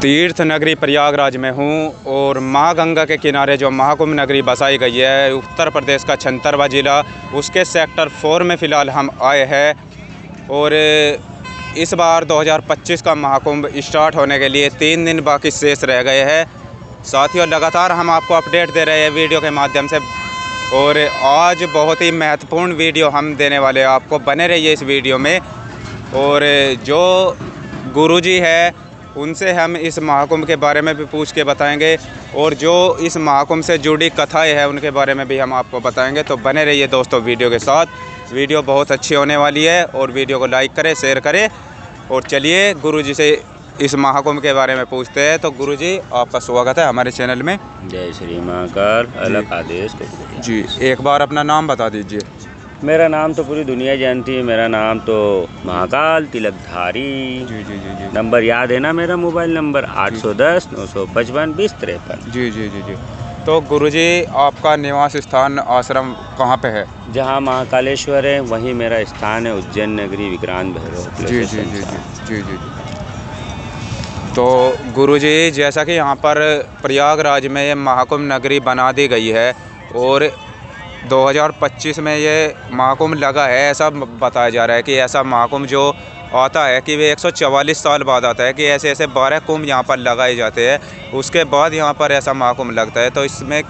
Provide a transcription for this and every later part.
तीर्थ नगरी प्रयागराज में हूँ और माँ गंगा के किनारे जो महाकुंभ नगरी बसाई गई है उत्तर प्रदेश का छंतरवा ज़िला, उसके सेक्टर 4 में फ़िलहाल हम आए हैं। और इस बार 2025 का महाकुंभ स्टार्ट होने के लिए 3 दिन बाकी शेष रह गए हैं। साथियों, लगातार हम आपको अपडेट दे रहे हैं वीडियो के माध्यम से, और आज बहुत ही महत्वपूर्ण वीडियो हम देने वाले हैं आपको। बने रहिए इस वीडियो में। और जो गुरुजी है उनसे हम इस महाकुंभ के बारे में भी पूछ के बताएंगे, और जो इस महाकुंभ से जुड़ी कथाएं हैं उनके बारे में भी हम आपको बताएंगे। तो बने रहिए दोस्तों वीडियो के साथ। वीडियो बहुत अच्छी होने वाली है और वीडियो को लाइक करें, शेयर करें। और चलिए गुरुजी से इस महाकुंभ के बारे में पूछते हैं। तो गुरुजी, आपका स्वागत है हमारे चैनल में। जय श्री महाकाल। अलग आदेश जी, एक बार अपना नाम बता दीजिए। मेरा नाम तो पूरी दुनिया जानती है। मेरा नाम तो महाकाल तिलकधारी। जी जी जी जी। नंबर याद है ना? मेरा मोबाइल नंबर 810 955 2053। जी जी जी जी। तो गुरुजी, आपका निवास स्थान आश्रम कहाँ पे है? जहाँ महाकालेश्वर है वहीं मेरा स्थान है, उज्जैन नगरी, विक्रांत भैरव। जी जी जी जी जी जी। तो गुरुजी, जैसा कि यहाँ पर प्रयागराज में ये महाकुंभ नगरी बना दी गई है और 2025 में ये महाकुंभ लगा है, ऐसा बताया जा रहा है कि ऐसा महाकुंभ जो आता है कि वे 144 साल बाद आता है, कि ऐसे ऐसे 12 कुंभ यहाँ पर लगाए जाते हैं, उसके बाद यहाँ पर ऐसा महाकुंभ लगता है। तो इसमें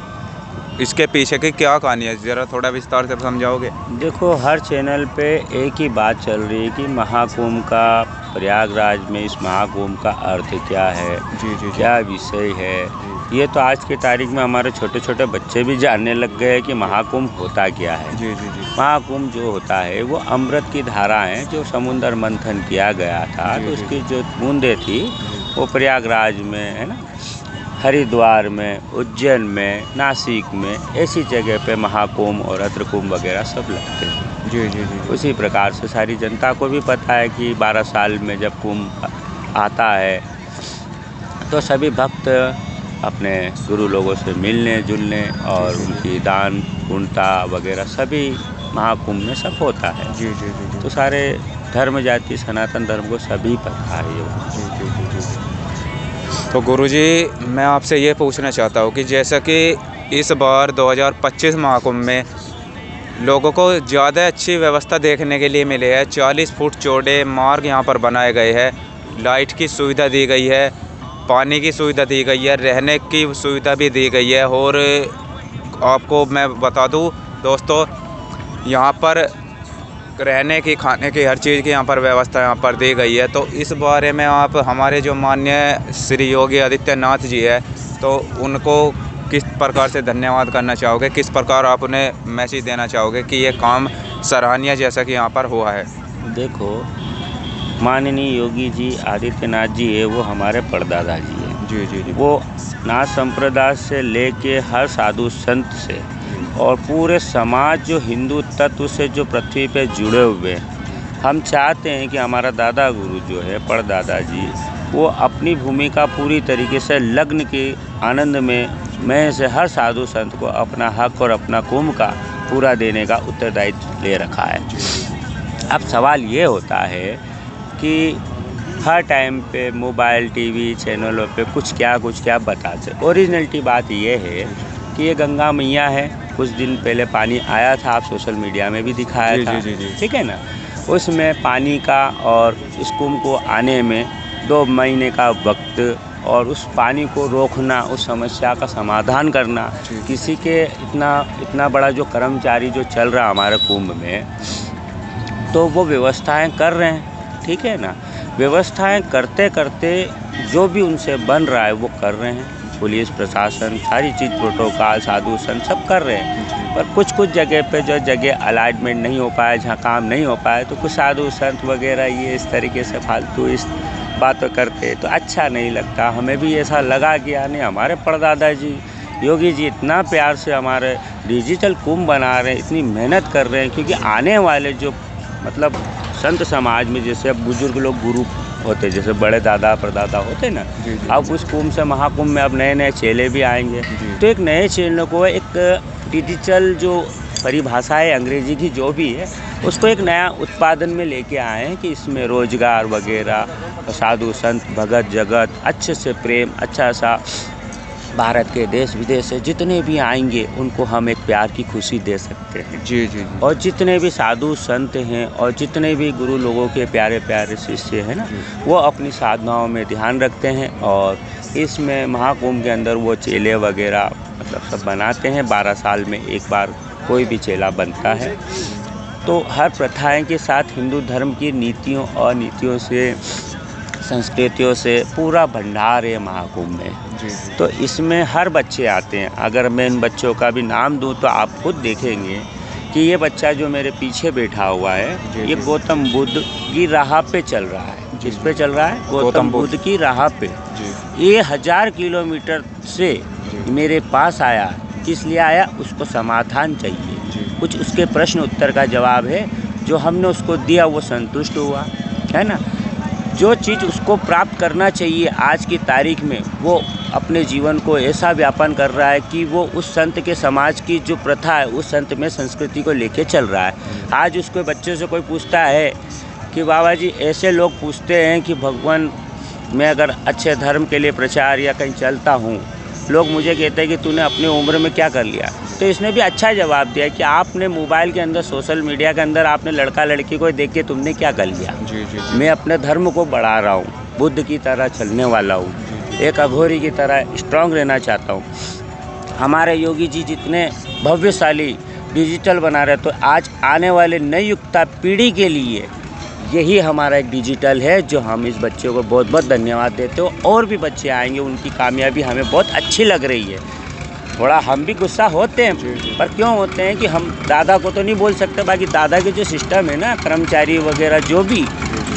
इसके पीछे की क्या कहानी है, ज़रा थोड़ा विस्तार से समझाओगे? देखो, हर चैनल पे एक ही बात चल रही है कि महाकुंभ का, प्रयागराज में इस महाकुंभ का अर्थ क्या है, जी, क्या विषय है। ये तो आज की तारीख में हमारे छोटे छोटे बच्चे भी जानने लग गए हैं कि महाकुंभ होता क्या है। जी जी जी। महाकुंभ जो होता है वो अमृत की धारा है, जो समुद्र मंथन किया गया था, तो उसकी जो बूंदें थी वो प्रयागराज में है ना, हरिद्वार में, उज्जैन में, नासिक में, ऐसी जगह पे महाकुंभ और अत्रकुंभ वगैरह सब लगते हैं। जी जी जी। उसी प्रकार से सारी जनता को भी पता है कि 12 साल में जब कुंभ आता है तो सभी भक्त अपने गुरु लोगों से मिलने जुलने और उनकी दान पुण्यता वगैरह सभी महाकुंभ में सब होता है। जी जी जी। तो सारे धर्म जाति सनातन धर्म को सभी पता है ये। जी जी जी जी। तो गुरुजी, मैं आपसे ये पूछना चाहता हूँ कि जैसा कि इस बार 2025 महाकुंभ में लोगों को ज़्यादा अच्छी व्यवस्था देखने के लिए मिली है। 40 फुट चौड़े मार्ग यहाँ पर बनाए गए हैं, लाइट की सुविधा दी गई है, पानी की सुविधा दी गई है, रहने की सुविधा भी दी गई है। और आपको मैं बता दूं दोस्तों, यहाँ पर रहने की, खाने की, हर चीज़ की यहाँ पर व्यवस्था यहाँ पर दी गई है। तो इस बारे में आप हमारे जो माननीय श्री योगी आदित्यनाथ जी है, तो उनको किस प्रकार से धन्यवाद करना चाहोगे, किस प्रकार आप उन्हें मैसेज देना चाहोगे कि ये काम सराहनीय जैसा कि यहाँ पर हुआ है? देखो, माननीय योगी जी आदित्यनाथ जी है, वो हमारे परदादा जी हैं। जी जी जी। वो नाथ संप्रदाय से लेके हर साधु संत से और पूरे समाज, जो हिंदू तत्व से जो पृथ्वी पे जुड़े हुए हैं, हम चाहते हैं कि हमारा दादा गुरु जो है, परदादा जी, वो अपनी भूमिका पूरी तरीके से लग्न के आनंद में से हर साधु संत को अपना हक और अपना कुंभ का पूरा देने का उत्तरदायित्व ले रखा है। अब सवाल ये होता है कि हर टाइम पे मोबाइल टीवी चैनलों पे कुछ क्या बताते। ओरिजिनलिटी बात ये है कि ये गंगा मैया है। कुछ दिन पहले पानी आया था, आप सोशल मीडिया में भी दिखाया था, ठीक है ना? उसमें पानी का और इस कुंभ को आने में 2 महीने का वक्त, और उस पानी को रोकना, उस समस्या का समाधान करना, किसी के इतना बड़ा जो कर्मचारी जो चल रहा है हमारे कुंभ में, तो वो व्यवस्थाएं कर रहे हैं, ठीक है ना? व्यवस्थाएं करते करते जो भी उनसे बन रहा है वो कर रहे हैं। पुलिस प्रशासन सारी चीज़, प्रोटोकॉल, साधु संत सब कर रहे हैं। पर कुछ जगह पे जो जगह अलाइनमेंट नहीं हो पाया, जहाँ काम नहीं हो पाया, तो कुछ साधु संत वगैरह ये इस तरीके से फालतू इस बातें करते तो अच्छा नहीं लगता। हमें भी ऐसा लगा कि यानी हमारे परदादा जी योगी जी इतना प्यार से हमारे डिजिटल कुंभ बना रहे हैं, इतनी मेहनत कर रहे हैं, क्योंकि आने वाले जो मतलब संत समाज में जैसे अब बुजुर्ग लोग गुरु होते, जैसे बड़े दादा परदादा होते ना, अब उस कुंभ से महाकुंभ में अब नए नए चेले भी आएंगे। तो एक नए चेलों को एक डिजिटल जो परिभाषा है अंग्रेजी की जो भी है, उसको एक नया उत्पादन में लेके आए हैं कि इसमें रोजगार वगैरह, साधु संत भगत जगत, अच्छे से प्रेम, अच्छा सा भारत के देश विदेश से जितने भी आएंगे उनको हम एक प्यार की खुशी दे सकते हैं। जी जी। और जितने भी साधु संत हैं और जितने भी गुरु लोगों के प्यारे प्यारे शिष्य हैं ना, वो अपनी साधनाओं में ध्यान रखते हैं। और इसमें महाकुंभ के अंदर वो चेले वगैरह मतलब सब बनाते हैं। 12 साल में एक बार कोई भी चेला बनता है। तो हर प्रथाएं के साथ हिंदू धर्म की नीतियों और नीतियों से, संस्कृतियों से पूरा भंडार है महाकुंभ में। जी। तो इसमें हर बच्चे आते हैं। अगर मैं इन बच्चों का भी नाम दूं तो आप खुद देखेंगे कि ये बच्चा जो मेरे पीछे बैठा हुआ है, ये गौतम बुद्ध की राह पे चल रहा है। किस पे चल रहा है? गौतम बुद्ध की राह पे। ये 1000 किलोमीटर से मेरे पास आया। किस लिए आया? उसको समाधान चाहिए, कुछ उसके प्रश्न उत्तर का जवाब है जो हमने उसको दिया, वो संतुष्ट हुआ, है ना। जो चीज़ उसको प्राप्त करना चाहिए आज की तारीख में, वो अपने जीवन को ऐसा व्यापन कर रहा है कि वो उस संत के समाज की जो प्रथा है, उस संत में संस्कृति को लेके चल रहा है। आज उसको बच्चों से कोई पूछता है कि बाबा जी, ऐसे लोग पूछते हैं कि भगवान, मैं अगर अच्छे धर्म के लिए प्रचार या कहीं चलता हूँ, लोग मुझे कहते हैं कि तूने अपनी उम्र में क्या कर लिया। तो इसने भी अच्छा जवाब दिया कि आपने मोबाइल के अंदर, सोशल मीडिया के अंदर आपने लड़का लड़की को देख के तुमने क्या कर लिया। जी। मैं अपने धर्म को बढ़ा रहा हूँ, बुद्ध की तरह चलने वाला हूँ, एक अघोरी की तरह स्ट्रांग रहना चाहता हूँ। हमारे योगी जी जितने भव्यशाली डिजिटल बना रहे, तो आज आने वाले नई युक्ता पीढ़ी के लिए यही हमारा एक डिजिटल है, जो हम इस बच्चे को बहुत बहुत धन्यवाद देते हो। और भी बच्चे आएंगे, उनकी कामयाबी हमें बहुत अच्छी लग रही है। थोड़ा हम भी गुस्सा होते हैं, पर क्यों होते हैं कि हम दादा को तो नहीं बोल सकते, बाकी दादा के जो सिस्टम है ना, कर्मचारी वगैरह जो भी,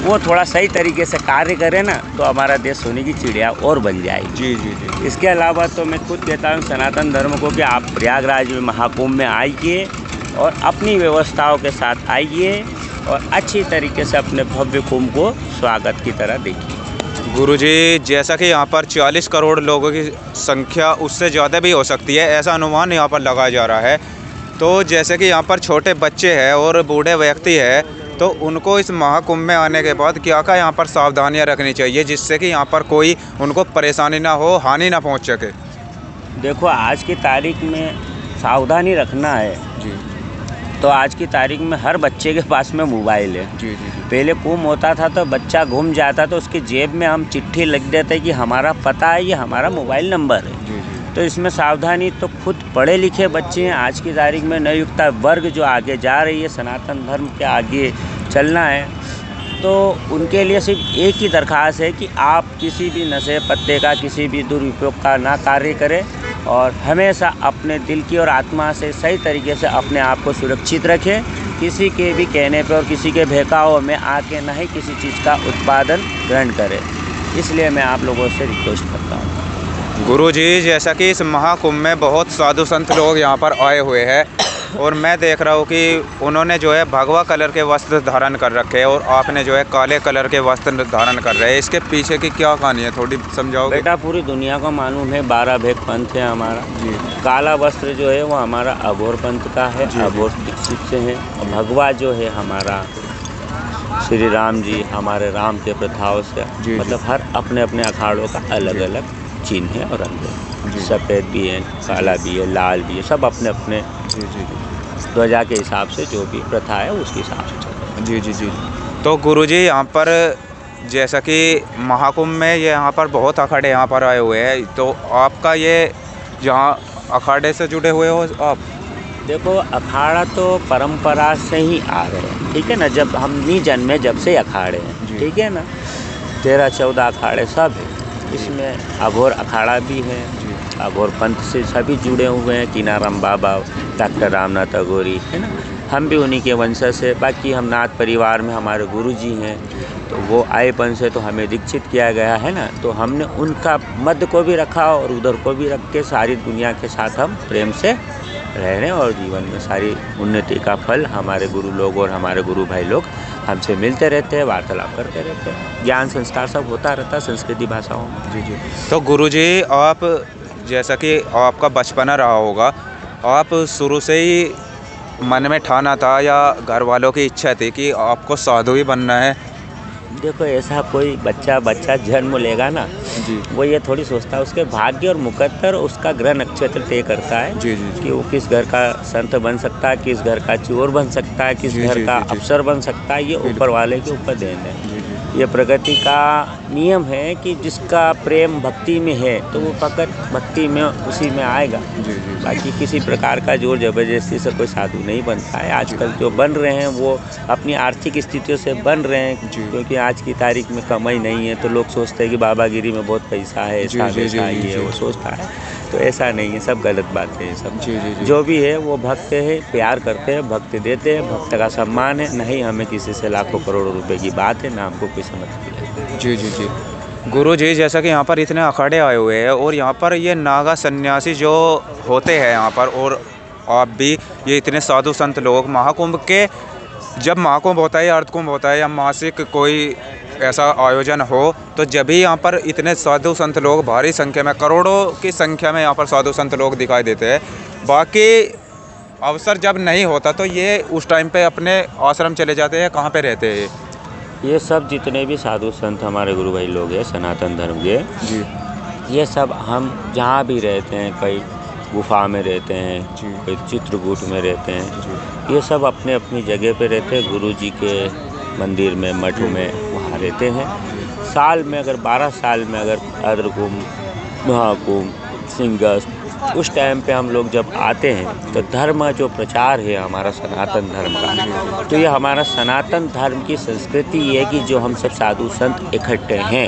वो थोड़ा सही तरीके से कार्य करें ना, तो हमारा देश सोने की चिड़िया और बन जाएगी। जी जी जी। इसके अलावा तो मैं खुद कहता हूँ सनातन धर्म को कि आप प्रयागराज में महाकुंभ में आइए और अपनी व्यवस्थाओं के साथ आइए और अच्छी तरीके से अपने भव्य कुंभ को स्वागत की तरह देखिए। गुरुजी, जैसा कि यहाँ पर 40 करोड़ लोगों की संख्या, उससे ज़्यादा भी हो सकती है, ऐसा अनुमान यहाँ पर लगाया जा रहा है। तो जैसे कि यहाँ पर छोटे बच्चे हैं और बूढ़े व्यक्ति हैं, तो उनको इस महाकुंभ में आने के बाद क्या क्या यहाँ पर सावधानियाँ रखनी चाहिए, जिससे कि यहाँ पर कोई उनको परेशानी ना हो, हानि ना पहुँच सके। देखो, आज की तारीख में सावधानी रखना है जी। तो आज की तारीख में हर बच्चे के पास में मोबाइल है। जी जी। पहले कुंभ होता था तो बच्चा घूम जाता तो उसकी जेब में हम चिट्ठी लिख देते कि हमारा पता है, ये हमारा मोबाइल नंबर है। जी जी। तो इसमें सावधानी तो खुद पढ़े लिखे बच्चे हैं। आज की तारीख में नवयुक्ता वर्ग जो आगे जा रही है, सनातन धर्म के आगे चलना है, तो उनके लिए सिर्फ एक ही दरख्वास्त है कि आप किसी भी नशे पत्ते का, किसी भी दुरुपयोग का ना कार्य करें और हमेशा अपने दिल की और आत्मा से सही तरीके से अपने आप को सुरक्षित रखें। किसी के भी कहने पे और किसी के बहकावे में आके ना ही किसी चीज़ का उत्पादन ग्रहण करें। इसलिए मैं आप लोगों से रिक्वेस्ट करता हूँ। गुरुजी, जैसा कि इस महाकुंभ में बहुत साधु संत लोग यहाँ पर आए हुए हैं और मैं देख रहा हूँ कि उन्होंने जो है भगवा कलर के वस्त्र धारण कर रखे हैं और आपने जो है काले कलर के वस्त्र धारण कर रहे हैं। इसके पीछे की क्या कहानी है, थोड़ी समझाओगे? बेटा, पूरी दुनिया को मालूम है 12 भेद पंथ है हमारा। जी। काला वस्त्र जो है वो हमारा अघोर पंथ का है, अघोर दीक्षित से है। और भगवा जो है हमारा श्री राम जी, हमारे राम के प्रथाओं से, मतलब हर अपने अपने अखाड़ों का अलग अलग चिन्ह है और रंग है। सफ़ेद भी है, काला भी है, लाल भी है, सब अपने अपने ध्वजा के हिसाब से जो भी प्रथा है उसके हिसाब से चलता है। जी जी जी। तो गुरुजी, यहाँ पर जैसा कि महाकुंभ में ये यहाँ पर बहुत अखाड़े यहाँ पर आए हुए हैं, तो आपका ये जहाँ अखाड़े से जुड़े हुए हो आप? देखो, अखाड़ा तो परंपरा से ही आ रहे हैं, ठीक है ना। जब हम नहीं जन्मे जब से अखाड़े हैं, ठीक है ना। 13-14 अखाड़े सब है। इसमें अघोर अखाड़ा भी है, अघोर पंथ से सभी जुड़े हुए हैं। कीनाराम बाबा, डॉक्टर रामनाथ अघोरी, है ना, हम भी उन्हीं के वंशज से। बाकी हम नाथ परिवार में हमारे गुरुजी हैं, तो वो आएपन से तो हमें दीक्षित किया गया है ना, तो हमने उनका मध्य को भी रखा और उधर को भी रख के सारी दुनिया के साथ हम प्रेम से रह रहे हैं और जीवन में सारी उन्नति का फल हमारे गुरु लोग और हमारे गुरु भाई लोग हमसे मिलते रहते हैं, वार्तालाप करते रहते हैं, ज्ञान संस्कार सब होता रहता है संस्कृति भाषाओं में। जी जी। तो गुरुजी, आप जैसा कि आपका बचपना रहा होगा, आप शुरू से ही मन में ठाना था या घर वालों की इच्छा थी कि आपको साधु ही बनना है? देखो ऐसा कोई बच्चा जन्म लेगा ना जी वो ये थोड़ी सोचता है, उसके भाग्य और मुकद्दर उसका ग्रह नक्षत्र तय करता है जी जी कि वो किस घर का संत बन सकता है, किस घर का चोर बन सकता है, किस जी, घर जी, का जी, जी। अफसर बन सकता है। ये ऊपर वाले के ऊपर देन है। जी जी ये प्रकृति का नियम है कि जिसका प्रेम भक्ति में है तो वो फकत भक्ति में उसी में आएगा। जी जी बाकी किसी प्रकार का जोर जबरदस्ती से कोई साधु नहीं बनता है। आजकल जो बन रहे हैं वो अपनी आर्थिक स्थितियों से बन रहे हैं, जी। क्योंकि आज की तारीख में कमाई नहीं है तो लोग सोचते हैं कि बाबागिरी में बहुत पैसा है, जी, ऐसा जी, वैसा जी, ये जी। वो सोचता है। तो ऐसा नहीं है, सब गलत बातें हैं सब। जी जी जी जो भी है वो भक्त है, प्यार करते हैं, भक्त देते हैं, भक्त का सम्मान है। नहीं हमें किसी से लाखों करोड़ों रुपए की बात है, ना हमको कोई समझ है। जी जी जी। गुरु जी, जैसा कि यहाँ पर इतने अखाड़े आए हुए हैं और यहाँ पर ये नागा सन्यासी जो होते हैं यहाँ पर, और आप भी ये इतने साधु संत लोग महाकुंभ के, जब महाकुंभ होता है या अर्धकुंभ होता है या मासिक कोई ऐसा आयोजन हो तो जब भी यहाँ पर इतने साधु संत लोग भारी संख्या में, करोड़ों की संख्या में यहाँ पर साधु संत लोग दिखाई देते हैं। बाकी अवसर जब नहीं होता तो ये उस टाइम पे अपने आश्रम चले जाते हैं। कहाँ पे रहते हैं ये सब जितने भी साधु संत हमारे गुरु भाई लोग हैं सनातन धर्म के, जी ये सब हम जहाँ भी रहते हैं, कई गुफा में रहते हैं, जी। कई चित्रकूट में रहते हैं, जी ये सब अपने अपनी जगह पे रहते हैं। गुरु जी के मंदिर में, मठ में वहाँ रहते हैं। साल में अगर 12 साल में अगर अर्धकुंभ, महाकुंभ, सिंहस्थ, उस टाइम पे हम लोग जब आते हैं तो धर्म जो प्रचार है हमारा सनातन धर्म का, तो ये हमारा सनातन धर्म की संस्कृति है कि जो हम सब साधु संत इकट्ठे हैं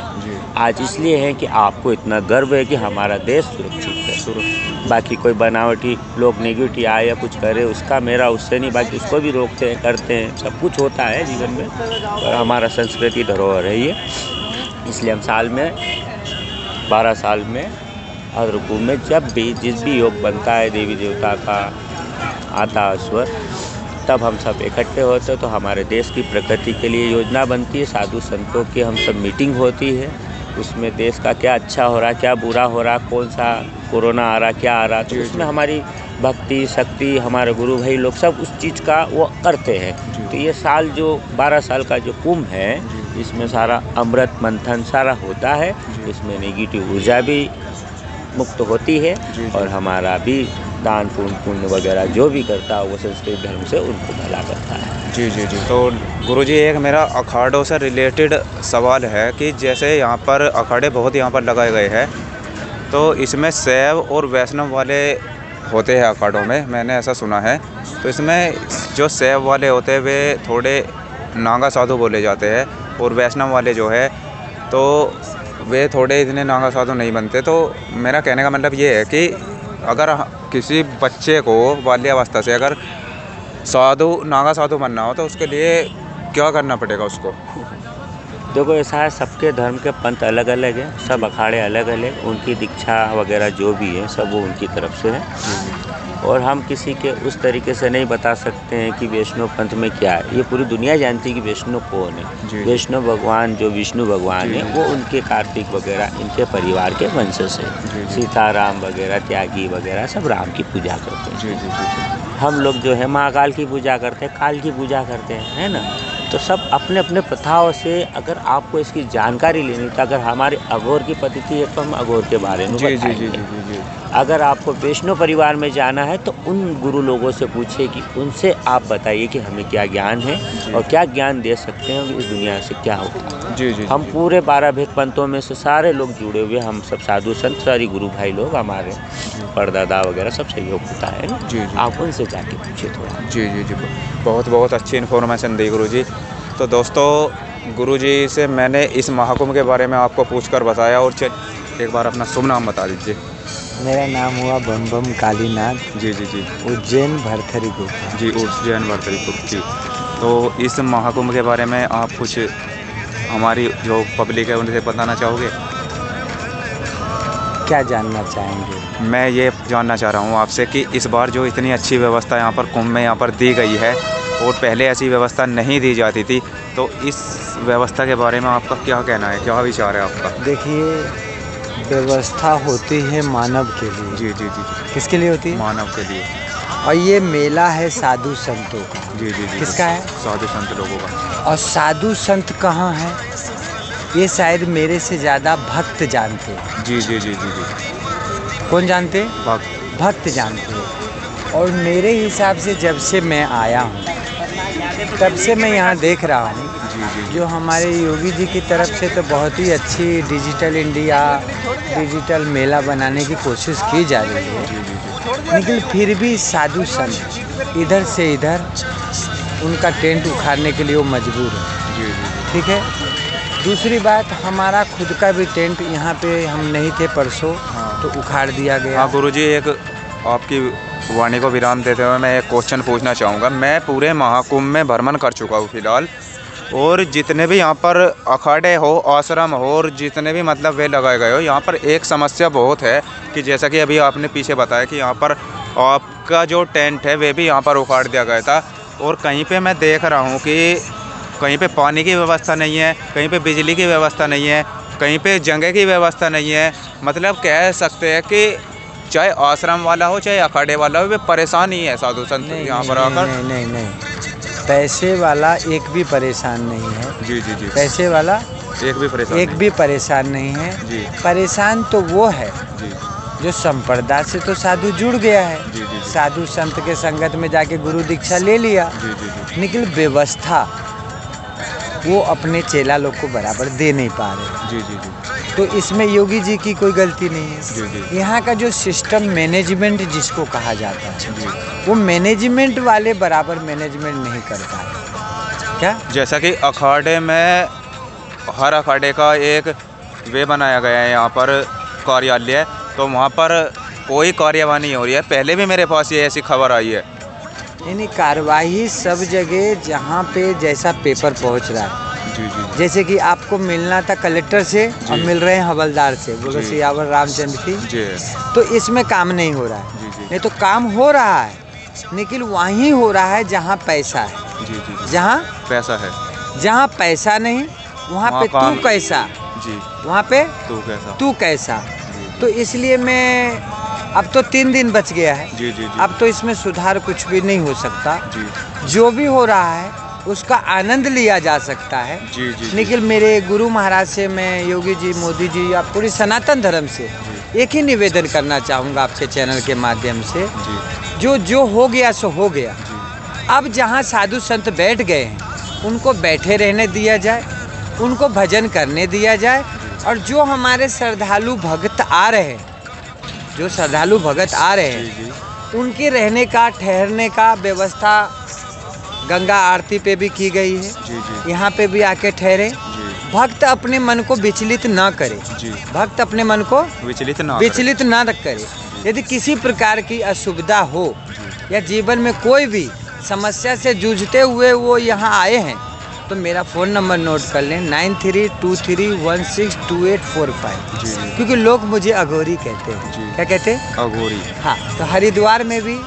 आज, इसलिए है कि आपको इतना गर्व है कि हमारा देश सुरक्षित है। बाकी कोई बनावटी लोग नेगेटिव आए या कुछ करे उसका मेरा उससे नहीं, बाकी उसको भी रोकते हैं, करते हैं, सब कुछ होता है जीवन में, और हमारा संस्कृति धरोहर है ये। इसलिए हम साल में 12 साल में अर्धकुंभ में जब भी जिस भी योग बनता है देवी देवता का आता अश्वर, तब हम सब इकट्ठे होते हैं। तो हमारे देश की प्रगति के लिए योजना बनती है, साधु संतों की हम सब मीटिंग होती है, उसमें देश का क्या अच्छा हो रहा, क्या बुरा हो रहा, कौन सा कोरोना आ रहा, क्या आ रहा, तो उसमें हमारी भक्ति शक्ति हमारे गुरु भाई लोग सब उस चीज़ का वो करते हैं। तो ये साल जो 12 साल का जो कुंभ है, इसमें सारा अमृत मंथन सारा होता है, इसमें नेगेटिव ऊर्जा भी मुक्त होती है, और हमारा भी दान पुण्य वगैरह जो भी करता है वो संस्कृत धर्म से उनको भला करता है। जी जी जी। तो गुरुजी, एक मेरा अखाड़ों से रिलेटेड सवाल है कि जैसे यहाँ पर अखाड़े बहुत यहाँ पर लगाए गए हैं, तो इसमें शैव और वैष्णव वाले होते हैं अखाड़ों में, मैंने ऐसा सुना है। तो इसमें जो शैव वाले होते हैं वे थोड़े नागा साधु बोले जाते हैं, और वैष्णव वाले जो है तो वे थोड़े इतने नागा साधु नहीं बनते। तो मेरा कहने का मतलब ये है कि अगर किसी बच्चे को बाल्यावस्था से अगर नागा साधु बनना हो तो उसके लिए क्या करना पड़ेगा उसको? देखो ऐसा है, सबके धर्म के पंथ अलग अलग हैं, सब अखाड़े अलग अलग, उनकी दीक्षा वगैरह जो भी है सब वो उनकी तरफ से है, और हम किसी के उस तरीके से नहीं बता सकते हैं कि वैष्णव पंथ में क्या है। ये पूरी दुनिया जानती है कि वैष्णव कौन है। वैष्णव भगवान जो विष्णु भगवान है वो उनके कार्तिक वगैरह इनके परिवार के वंशज है। सीताराम वगैरह, त्यागी वगैरह सब राम की पूजा करते हैं। हम लोग जो है महाकाल की पूजा करते हैं, काल की पूजा करते हैं, है ना। तो सब अपने अपने प्रथाओं से, अगर आपको इसकी जानकारी लेनी तो अगर हमारे अघोर की पद्धति है तो हम अघोर के बारे में बताएंगे। अगर आपको वैष्णव परिवार में जाना है तो उन गुरु लोगों से पूछिए कि उनसे आप बताइए कि हमें क्या ज्ञान है और क्या ज्ञान दे सकते हैं इस दुनिया से क्या होता है। हम पूरे 12 भेद पंथों में से सारे लोग जुड़े हुए, हम सब साधु संत, सारी गुरु भाई लोग, हमारे परदादा वगैरह सब सहयोग होता है। आप उनसे जाके पूछिए थोड़ा। जी जी जी, बहुत बहुत अच्छी इन्फॉर्मेशन दी गुरुजी। तो दोस्तों, गुरुजी से मैंने इस महाकुंभ के बारे में आपको पूछकर बताया, और एक बार अपना शुभ नाम बता दीजिए। मेरा नाम हुआ बम बम कालीनाथ। जी जी जी। उज्जैन भरथरी गुफा। जी, उज्जैन भरथरी गुफा जी। तो इस महाकुंभ के बारे में आप कुछ हमारी जो पब्लिक है उनसे बताना चाहोगे? क्या जानना चाहेंगे? मैं ये जानना चाह रहा हूँ आपसे कि इस बार जो इतनी अच्छी व्यवस्था यहाँ पर कुंभ में यहाँ पर दी गई है और पहले ऐसी व्यवस्था नहीं दी जाती थी, तो इस व्यवस्था के बारे में आपका क्या कहना है, क्या विचार है आपका? देखिए, व्यवस्था होती है मानव के लिए। जी जी जी जी। किसके लिए होती है? मानव के लिए। और ये मेला है साधु संतों का। जी जी जी। किसका है? साधु संत लोगों का। और साधु संत कहाँ है ये शायद मेरे से ज़्यादा भक्त जानते हैं। जी जी जी जी जी। कौन जानते? भक्त जानते हैं। और मेरे हिसाब से जब से मैं आया हूँ तब से मैं यहाँ देख रहा हूँ जो हमारे योगी जी की तरफ से तो बहुत ही अच्छी डिजिटल इंडिया, डिजिटल मेला बनाने की कोशिश की जा रही है, लेकिन फिर भी साधु संत इधर से इधर उनका टेंट उखाड़ने के लिए वो मजबूर है। ठीक है। दूसरी बात, हमारा खुद का भी टेंट यहाँ पे हम नहीं थे परसों, तो उखाड़ दिया गया। हाँ गुरुजी, एक आपकी वाणी को विराम देते हुए मैं एक क्वेश्चन पूछना चाहूँगा। मैं पूरे महाकुंभ में भ्रमण कर चुका हूँ फिलहाल, और जितने भी यहाँ पर अखाड़े हो, आश्रम हो, और जितने भी मतलब वे लगाए गए हो, यहाँ पर एक समस्या बहुत है कि जैसा कि अभी आपने पीछे बताया कि यहाँ पर आपका जो टेंट है वे भी यहाँ पर उखाड़ दिया गया था, और कहीं पे मैं देख रहा हूँ कि कहीं पे पानी की व्यवस्था नहीं है, कहीं पे बिजली की व्यवस्था नहीं है, कहीं पे जगह की व्यवस्था नहीं है। मतलब कह सकते हैं कि चाहे आश्रम वाला हो चाहे अखाड़े वाला हो, वे परेशान ही है साधु संत यहाँ पर आकर। नहीं, पैसे वाला एक भी परेशान नहीं है। जी जी जी। पैसे वाला एक भी परेशान नहीं है जी। परेशान तो वो है जी जो संप्रदाय से तो साधु जुड़ गया है। जी जी जी। साधु संत के संगत में जाके गुरु दीक्षा ले लिया, जी जी जी। लेकिन व्यवस्था वो अपने चेला लोग को बराबर दे नहीं पा रहे। जी जी जी। तो इसमें योगी जी की कोई गलती नहीं है। जी जी। यहाँ का जो सिस्टम मैनेजमेंट जिसको कहा जाता है, जी। वो मैनेजमेंट वाले बराबर मैनेजमेंट नहीं कर पा रहे। क्या? जैसा कि अखाड़े में हर अखाड़े का एक वे बनाया गया है यहाँ पर कार्यालय, तो वहाँ पर कोई कार्यवाही नहीं हो रही है। पहले भी मेरे पास ये ऐसी खबर आई है। यानी कार्रवाई सब जगह जहाँ पे जैसा पेपर पहुँच रहा है। जी जी। जैसे कि आपको मिलना था कलेक्टर से और मिल रहे हैं हवलदार से, बोलो सियावर रामचंद्र की। जी। तो इसमें काम नहीं हो रहा है। जी जी। नहीं तो काम हो रहा है, लेकिन वहीं हो रहा है जहाँ पैसा है। जी जी जी। जहाँ पैसा है, जहाँ पैसा नहीं वहाँ पे काम- तू कैसा, जी वहाँ पे तू कैसा। तो इसलिए मैं अब तो 3 दिन बच गया है। जी जी जी। अब तो इसमें सुधार कुछ भी नहीं हो सकता। जी जो भी हो रहा है उसका आनंद लिया जा सकता है। जी जी। लेकिन मेरे गुरु महाराज से मैं, योगी जी, मोदी जी, या पूरी सनातन धर्म से एक ही निवेदन करना चाहूँगा आपके चैनल के माध्यम से, जो हो गया सो हो गया। अब जहाँ साधु संत बैठ गए हैं उनको बैठे रहने दिया जाए, उनको भजन करने दिया जाए, और जो हमारे श्रद्धालु भक्त आ रहे हैं, उनके रहने का, ठहरने का व्यवस्था गंगा आरती पे भी की गई है। जी जी। यहाँ पे भी आके ठहरे। भक्त अपने मन को विचलित ना करे। भक्त अपने मन को विचलित ना करे। यदि किसी प्रकार की असुविधा हो या जीवन में कोई भी समस्या से जूझते हुए वो यहाँ आए हैं, तो मेरा फ़ोन नंबर नोट कर लें, 9323162845। क्योंकि लोग मुझे अघोरी कहते हैं। क्या कहते हैं? अघोरी। हाँ, तो हरिद्वार में भी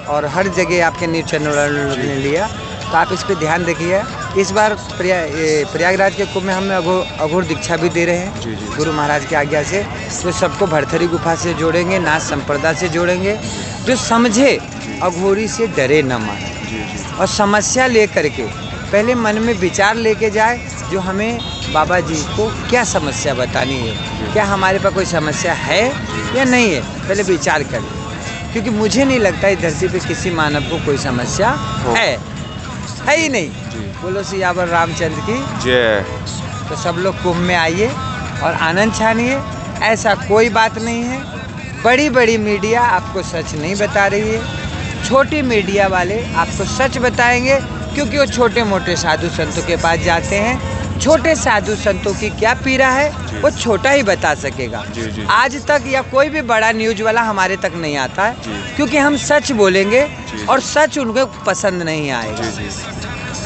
और हर जगह आपके न्यूज़ चैनल ने लिया, तो आप इस पर ध्यान रखिए। इस बार प्रयागराज के कुंभ में हम अघोर दीक्षा भी दे रहे हैं गुरु महाराज की आज्ञा से। तो सबको भरथरी गुफा से जोड़ेंगे, नाथ संप्रदाय से जोड़ेंगे। जो समझे अघोरी से डरे न माने, और समस्या ले करके पहले मन में विचार लेके जाए, जो हमें बाबा जी को क्या समस्या बतानी है, क्या हमारे पास कोई समस्या है या नहीं है, पहले विचार कर लें। क्योंकि मुझे नहीं लगता इस धरती पे किसी मानव को कोई समस्या है ही नहीं। बोलो सियावर रामचंद्र की जय। तो सब लोग कुंभ में आइए और आनंद छानिए। ऐसा कोई बात नहीं है। बड़ी बड़ी मीडिया आपको सच नहीं बता रही है, छोटी मीडिया वाले आपको सच बताएंगे, क्योंकि वो छोटे मोटे साधु संतों के पास जाते हैं। छोटे साधु संतों की क्या पीड़ा है वो छोटा ही बता सकेगा। आज तक या कोई भी बड़ा न्यूज वाला हमारे तक नहीं आता है, क्योंकि हम सच बोलेंगे और सच उनको पसंद नहीं आएगा।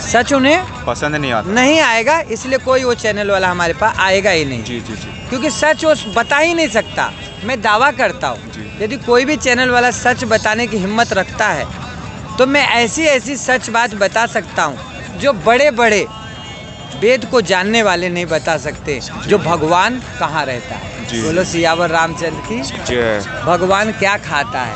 सच उन्हें पसंद नहीं आएगा, इसलिए कोई वो चैनल वाला हमारे पास आएगा ही नहीं। क्योंकि सच वो बता ही नहीं सकता। मैं दावा करता हूँ, यदि कोई भी चैनल वाला सच बताने की हिम्मत रखता है, तो मैं ऐसी ऐसी सच बात बता सकता हूँ जो बड़े बड़े वेद को जानने वाले नहीं बता सकते। जो भगवान कहाँ रहता है, बोलो सियावर रामचंद्र की। भगवान क्या खाता है,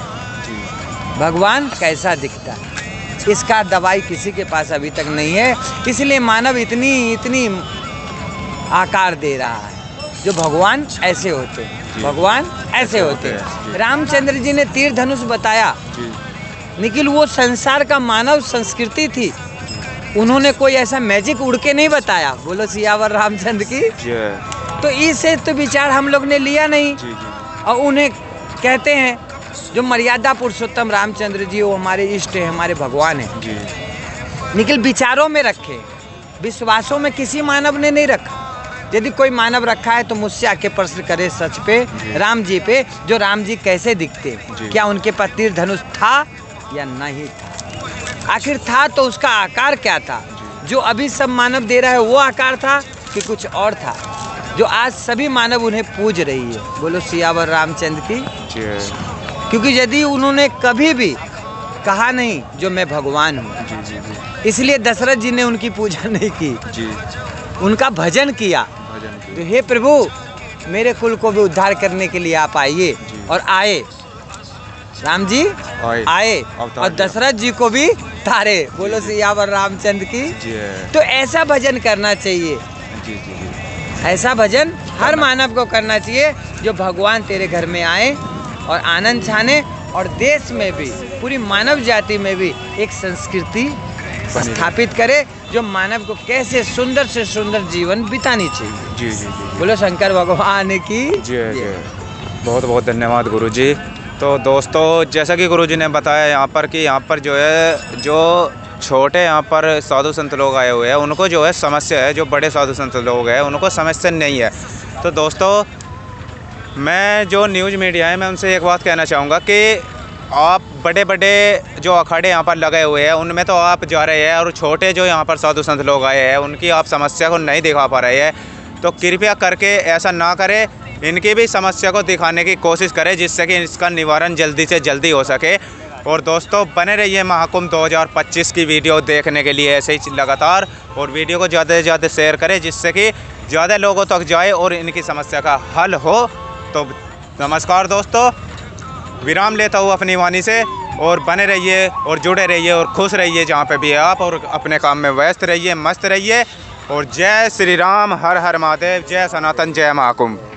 भगवान कैसा दिखता है। इसका दवाई किसी के पास अभी तक नहीं है, इसलिए मानव इतनी आकार दे रहा है। जो भगवान ऐसे होते हैं, भगवान ऐसे होते हैं। रामचंद्र जी ने तीर धनुष बताया, लेकिन वो संसार का मानव संस्कृति थी। उन्होंने कोई ऐसा मैजिक उड़ के नहीं बताया। बोलो सियावर रामचंद्र की। तो इससे तो विचार हम लोग ने लिया नहीं। और उन्हें कहते हैं जो मर्यादा पुरुषोत्तम रामचंद्र जी, वो हमारे इष्ट है, हमारे भगवान है। लेकिन विचारों में रखे, विश्वासों में किसी मानव ने नहीं रखा। यदि कोई मानव रखा है तो मुझसे आके प्रश्न करे सच पे, राम जी पे, जो राम जी कैसे दिखते, क्या उनके पास तीर धनुष था या नहीं था। आखिर था तो उसका आकार क्या था। जो अभी सब मानव दे रहा है वो आकार था कि कुछ और था, जो आज सभी मानव उन्हें पूज रही है। बोलो सियावर रामचंद्र की। क्योंकि यदि उन्होंने कभी भी कहा नहीं जो मैं भगवान हूँ, इसलिए दशरथ जी ने उनकी पूजा नहीं की, उनका भजन किया। तो हे प्रभु, मेरे कुल को भी उद्धार करने के लिए आप आइए। और आए, राम जी आए और दशरथ जी को भी तारे। बोलो सियावर रामचंद्र की। तो ऐसा भजन करना चाहिए। ऐसा भजन हर मानव को करना चाहिए, जो भगवान तेरे घर में आए और आनंद छाने, और देश में भी, पूरी मानव जाति में भी एक संस्कृति स्थापित करे, जो मानव को कैसे सुंदर से सुंदर जीवन बितानी चाहिए। बोलो शंकर भगवान की। बहुत बहुत धन्यवाद गुरुजी। तो दोस्तों, जैसा कि गुरुजी ने बताया यहाँ पर कि यहाँ पर जो है, जो छोटे यहाँ पर साधु संत लोग आए हुए हैं, उनको जो है समस्या है। जो बड़े साधु संत लोग हैं उनको समस्या नहीं है। तो दोस्तों, मैं जो न्यूज़ मीडिया है, मैं उनसे एक बात कहना चाहूँगा कि आप बड़े बड़े जो अखाड़े यहाँ पर लगे हुए हैं उनमें तो आप जा रहे हैं, और छोटे जो यहाँ पर साधु संत लोग आए हैं उनकी आप समस्या को नहीं दिखा पा रहे हैं। तो कृपया करके ऐसा ना करें, इनकी भी समस्या को दिखाने की कोशिश करें, जिससे कि इसका निवारण जल्दी से जल्दी हो सके। और दोस्तों, बने रहिए महाकुंभ 2025 की वीडियो देखने के लिए ऐसे ही लगातार, और वीडियो को ज़्यादा से ज़्यादा शेयर करें, जिससे कि ज़्यादा लोगों तक जाए और इनकी समस्या का हल हो। तो नमस्कार दोस्तों, विराम लेता हूँ अपनी वाणी से, और बने रहिए और जुड़े रहिए और खुश रहिए जहाँ पे भी आप, और अपने काम में व्यस्त रहिए, मस्त रहिए। और जय श्री राम, हर हर महादेव, जय सनातन, जय महाकुंभ।